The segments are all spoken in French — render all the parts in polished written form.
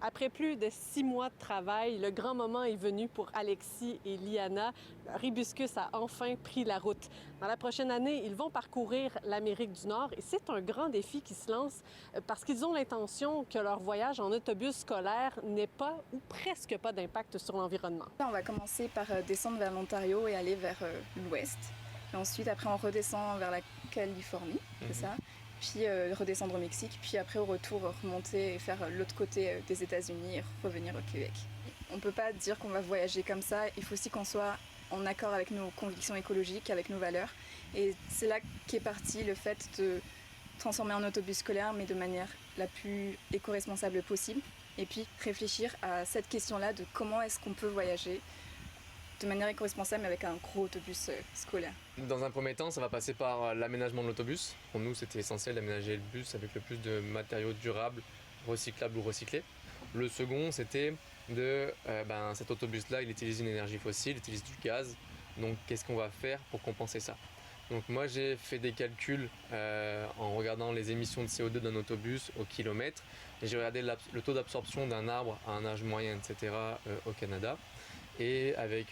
Après plus de 6 mois de travail, le grand moment est venu pour Alexis et Liana. Leur hibiscus a enfin pris la route. Dans la prochaine année, ils vont parcourir l'Amérique du Nord et c'est un grand défi qui se lance parce qu'ils ont l'intention que leur voyage en autobus scolaire n'ait pas ou presque pas d'impact sur l'environnement. On va commencer par descendre vers l'Ontario et aller vers l'ouest. Et ensuite, après, on redescend vers la Californie, c'est ça. Puis redescendre au Mexique, puis après au retour remonter et faire l'autre côté des États-Unis et revenir au Québec. On ne peut pas dire qu'on va voyager comme ça, il faut aussi qu'on soit en accord avec nos convictions écologiques, avec nos valeurs. Et c'est là qu'est parti le fait de transformer en autobus scolaire, mais de manière la plus éco-responsable possible. Et puis réfléchir à cette question-là de comment est-ce qu'on peut voyager de manière éco-responsable mais avec un gros autobus scolaire. Dans un premier temps, ça va passer par l'aménagement de l'autobus. Pour nous, c'était essentiel d'aménager le bus avec le plus de matériaux durables, recyclables ou recyclés. Le second, c'était cet autobus-là, il utilise une énergie fossile, il utilise du gaz. Donc, qu'est-ce qu'on va faire pour compenser ça ? Donc moi j'ai fait des calculs en regardant les émissions de CO2 d'un autobus au kilomètre et j'ai regardé le taux d'absorption d'un arbre à un âge moyen, etc. Au Canada. Et avec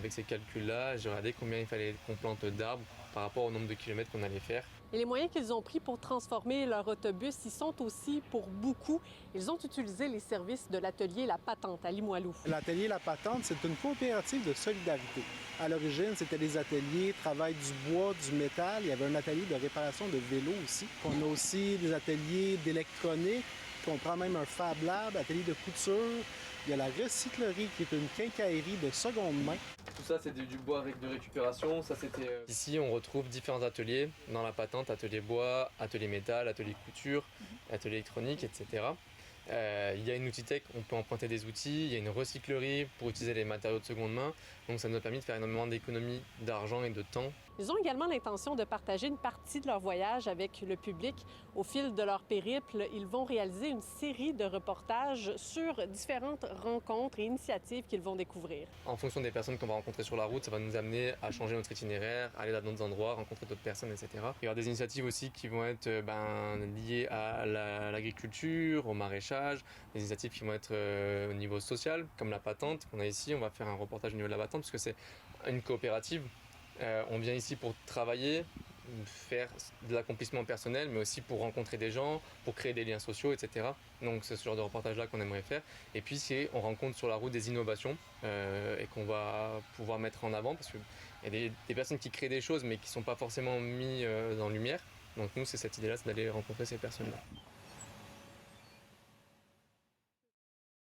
ces calculs-là, j'ai regardé combien il fallait qu'on plante d'arbres par rapport au nombre de kilomètres qu'on allait faire. Et les moyens qu'ils ont pris pour transformer leur autobus, ils sont aussi pour beaucoup. Ils ont utilisé les services de l'atelier La Patente à Limoilou. L'atelier La Patente, c'est une coopérative de solidarité. À l'origine, c'était des ateliers, travail du bois, du métal. Il y avait un atelier de réparation de vélos aussi. On a aussi des ateliers d'électronique. On prend même un Fab Lab, atelier de couture. Il y a la recyclerie qui est une quincaillerie de seconde main. Tout ça, c'est du bois avec de récupération. Ça, c'était. Ici, on retrouve différents ateliers dans La Patente, atelier bois, atelier métal, atelier couture, atelier électronique, etc. Il y a une outitech, on peut emprunter des outils, il y a une recyclerie pour utiliser les matériaux de seconde main. Donc ça nous a permis de faire énormément d'économies d'argent et de temps. Ils ont également l'intention de partager une partie de leur voyage avec le public. Au fil de leur périple, ils vont réaliser une série de reportages sur différentes rencontres et initiatives qu'ils vont découvrir. En fonction des personnes qu'on va rencontrer sur la route, ça va nous amener à changer notre itinéraire, aller dans d'autres endroits, rencontrer d'autres personnes, etc. Il y aura des initiatives aussi qui vont être liées à l'agriculture, au maraîchage, des initiatives qui vont être au niveau social, comme La Patente qu'on a ici. On va faire un reportage au niveau de La Patente, puisque c'est une coopérative. On vient ici pour travailler, faire de l'accomplissement personnel, mais aussi pour rencontrer des gens, pour créer des liens sociaux, etc. Donc c'est ce genre de reportage-là qu'on aimerait faire. Et puis on rencontre sur la route des innovations et qu'on va pouvoir mettre en avant, parce qu'il y a des personnes qui créent des choses, mais qui ne sont pas forcément mises en lumière. Donc nous, c'est cette idée-là, c'est d'aller rencontrer ces personnes-là.